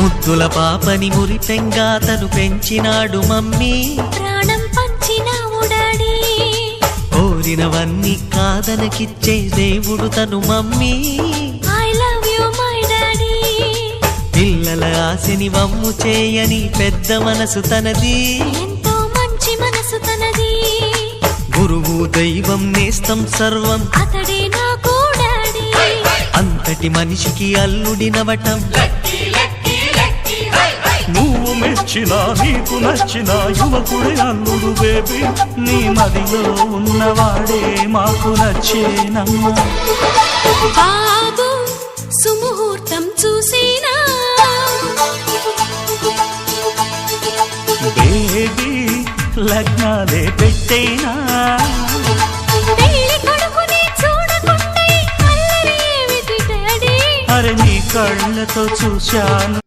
ముద్దుల పాపని మురిపెంగా తను పెంచినాడు మమ్మీ, ప్రాణం పంచినావు డాడీ. కోరినవన్నీ కాదనకిచ్చే దేవుడు తను mummy, I love you my daddy. పిల్లల ఆశని వమ్ము చేయని పెద్ద మనసు తనది, ఎంతో మంచి మనసు తనది. గురువు దైవం నేస్తం సర్వం అతడే నాకు డాడీ. అంతటి మనిషికి అల్లుడినవటం, నువ్వు మెచ్చిన నీకు నచ్చిన యువకుడే అల్లుడు బేబీ, నీ మదిలో ఉన్నవాడే మాకు నచ్చేనమ్మా. బాబు సుముహూర్తం చూసినా, బేబీ లగ్నాలే పెట్టేనా, పెళ్లి కొడుకుని చూడకుంటే అల్లరి ఏమిటి డాడీ. అరే నీ కళ్ళతో చూశాను.